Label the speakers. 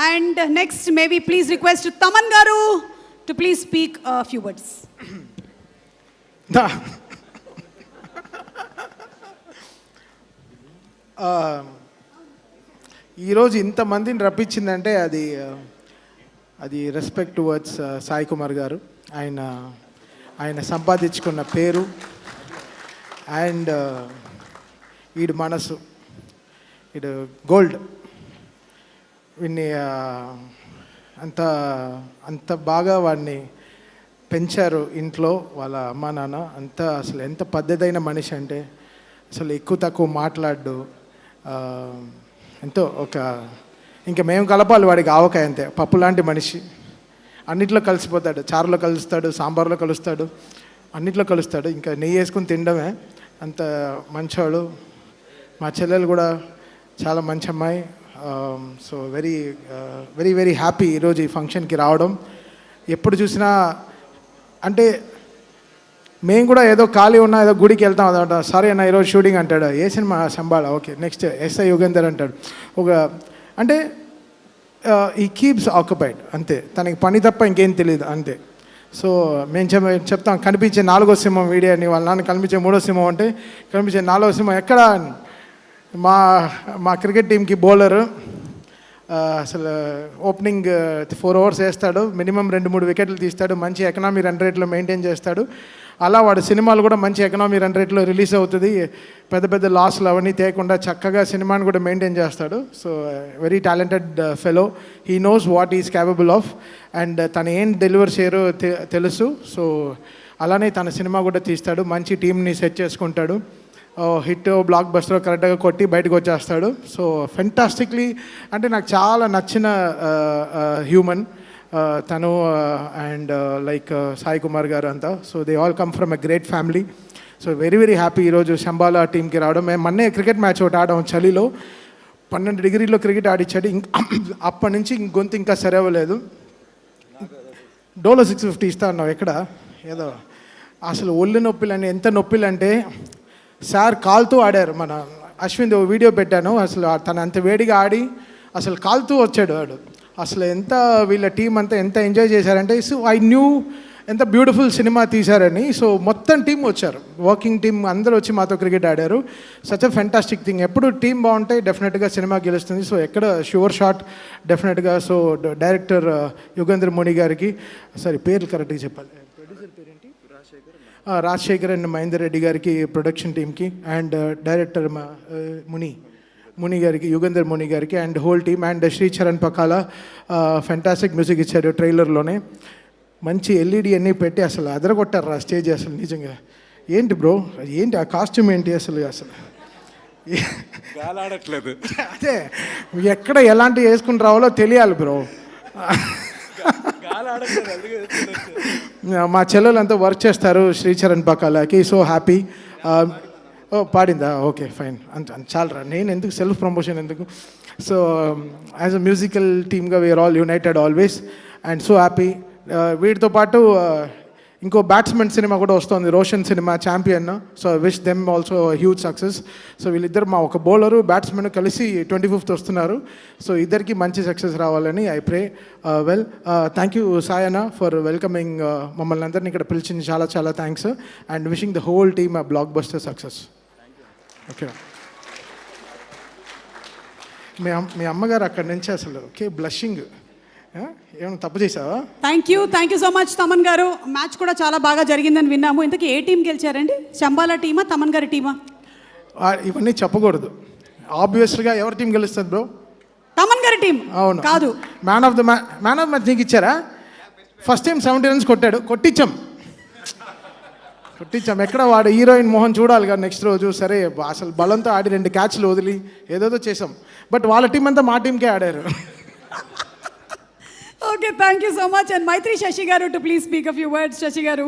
Speaker 1: And next, may we please request Taman Garu to please speak a few words.
Speaker 2: ఈరోజు ఇంతమందిని రప్పించిందంటే అది respect towards Sai Kumar గారు. ఆయన సంపాదించుకున్న పేరు అండ్ ఈడు మనసు, ఈడు గోల్డ్. వీడిని అంత బాగా వాడిని పెంచారు ఇంట్లో వాళ్ళ అమ్మా నాన్న. అసలు ఎంత పద్ధతైన మనిషి అంటే అసలు ఎక్కువ తక్కువ మాట్లాడు. ఎంతో ఇంకా మేము కలపాలి వాడికి ఆవకాయ, అంతే. పప్పు లాంటి మనిషి, అన్నిట్లో కలిసిపోతాడు. చారులో కలుస్తాడు, సాంబార్లో కలుస్తాడు, అన్నిట్లో కలుస్తాడు. ఇంకా నెయ్యి వేసుకుని తినడమే. అంత మంచివాడు. మా చెల్లెలు కూడా చాలా మంచి అమ్మాయి. So very very very happy ఈరోజు ఈ ఫంక్షన్కి రావడం. ఎప్పుడు చూసినా అంటే మేము కూడా ఏదో ఖాళీ ఉన్నా ఏదో గుడికి వెళ్తాం అదనమాట. సరే అన్న ఈరోజు షూటింగ్ అంటాడు. ఏ సినిమా? Shambala. Okay, next SI Yugender అంటాడు. అంటే ఈ కీప్స్ ఆక్యుపైడ్, అంతే. తనకి పని తప్ప ఇంకేం తెలియదు, అంతే. సో మేము చెప్తాం కనిపించే 4వ సింహం వీడియో అని. వాళ్ళ నాన్న కనిపించే 3వ సింహం అంటే కనిపించే 4వ సింహం ఎక్కడ? మా క్రికెట్ టీంకి బౌలరు అసలు ఓపెనింగ్ 4 overs వేస్తాడు, మినిమం 2-3 వికెట్లు తీస్తాడు, మంచి ఎకనామీ రన్ రేట్లో మెయింటైన్ చేస్తాడు. అలా వాడు సినిమాలు కూడా మంచి ఎకనామీ రన్ రేట్లో రిలీజ్ అవుతుంది. పెద్ద పెద్ద లాస్లు అవన్నీ తేకుండా చక్కగా సినిమాని కూడా మెయింటైన్ చేస్తాడు. So very talented fellow. He knows what is capable of and తను ఏం డెలివర్ చేయరో తెలుసు. సో అలానే తన సినిమా కూడా తీస్తాడు. మంచి టీంని సెట్ చేసుకుంటాడు. హిట్ బ్లాక్ బస్టర్ కరెక్ట్గా కొట్టి బయటకు వచ్చేస్తాడు. సో ఫెంటాస్టిక్లీ అంటే నాకు చాలా నచ్చిన హ్యూమన్ తను అండ్ లైక్ సాయి కుమార్ గారు అంతా. So they all come from a great family. So very very happy ఈరోజు శంబాలా టీంకి రావడం. మేము మొన్నే క్రికెట్ మ్యాచ్ ఒకటి ఆడాం చలిలో. 12 degrees క్రికెట్ ఆడిచ్చాడు. అప్పటి నుంచి గొంతు ఇంకా సరే అవ్వలేదు. డోలో 650 ఇస్తా అన్నావు ఎక్కడ? ఏదో అసలు ఒళ్ళు నొప్పిలని, ఎంత నొప్పిలంటే సార్ కాలుతూ ఆడారు. మన అశ్విన్ వీడియో పెట్టాను. అసలు తను అంత వేడిగా ఆడి అసలు కాలుతూ వచ్చాడు వాడు. అసలు ఎంత వీళ్ళ టీం అంతా ఎంత ఎంజాయ్ చేశారంటే, సో ఐ న్యూ ఎంత బ్యూటిఫుల్ సినిమా తీశారని. సో మొత్తం టీం వచ్చారు, వర్కింగ్ టీం అందరూ వచ్చి మాతో క్రికెట్ ఆడారు. Such a fantastic thing. ఎప్పుడు టీం బాగుంటే డెఫినెట్గా సినిమా గెలుస్తుంది. సో ఎక్కడ షూర్ షాట్ డెఫినెట్గా. సో డైరెక్టర్ యుగేంద్ర ముని గారికి, సారీ పేర్లు కరెక్ట్గా చెప్పాలి, ప్రొడ్యూసర్ పేరేంటి? రాజశేఖర్ అండ్ మహేందర్ రెడ్డి గారికి, ప్రొడక్షన్ టీమ్కి, అండ్ డైరెక్టర్ ముని గారికి, యుగేందర్ ముని గారికి and whole team, and Sricharan Pakala fantastic music ఇచ్చారు. ట్రైలర్లోనే మంచి ఎల్ఈడి అన్నీ పెట్టి అసలు అదరగొట్టారు ఆ స్టేజ్. అసలు నిజంగా ఏంటి బ్రో, ఏంటి ఆ కాస్ట్యూమ్ ఏంటి అసలు
Speaker 3: ఆడట్లేదు.
Speaker 2: అదే ఎక్కడ ఎలాంటి వేసుకుని రావాలో తెలియాలి బ్రో. మా చెల్లెలు అంతా వర్క్ చేస్తారు శ్రీచరణ్ పకాలకి. So happy. పాడిందా? ఓకే ఫైన్, అంత చాలరా. నేను ఎందుకు సెల్ఫ్ ప్రమోషన్ ఎందుకు? సో యాజ్ అ మ్యూజికల్ టీమ్గా we're all united always and so happy. వీటితో పాటు ఇంకో బ్యాట్స్మెన్ సినిమా కూడా వస్తుంది, రోషన్ సినిమా, champion. So wish them also huge success. సో వీళ్ళిద్దరు, మా ఒక బౌలరు బ్యాట్స్మెన్ కలిసి 25th వస్తున్నారు. సో ఇద్దరికి మంచి సక్సెస్ రావాలని I pray. Well, thank you Sayana for welcoming మమ్మల్ని అందరినీ ఇక్కడ పిలిచింది. చాలా చాలా thanks and wishing the whole team a blockbuster success. Okay. మీ అమ్మగారు అక్కడి నుంచి అసలు ఓకే బ్లషింగ్, ఏమైనా తప్పు చేసావా?
Speaker 1: Thank you so much Thaman గారు. మ్యాచ్ కూడా చాలా బాగా జరిగిందని విన్నాము. ఇంతకీ ఏ టీం గెలిచారండి? శంబాలా టీమా, తమన్ గారి టీమా?
Speaker 2: ఇవన్నీ చెప్పకూడదు. ఆబ్వియస్గా ఎవరి టీం గెలుస్తుంది బ్రో?
Speaker 1: తమన్ గారి టీం.
Speaker 2: అవును.
Speaker 1: కాదు,
Speaker 2: మ్యాన్ ఆఫ్ మ్యాచ్ నీకు ఇచ్చారా? ఫస్ట్ టైం 70 runs కొట్టాడు. కొట్టించాం. ఎక్కడ వాడు హీరోయిన్ మోహన్ చూడాలి కదా నెక్స్ట్ రోజు. సరే అసలు బలంతో ఆడి 2 catches వదిలి ఏదేదో చేసాం. బట్ వాళ్ళ టీం అంతా మా టీంకే ఆడారు.
Speaker 1: Okay, thank you so much. And Maitri Shashi Garu to please speak a few words. Shashi Garu.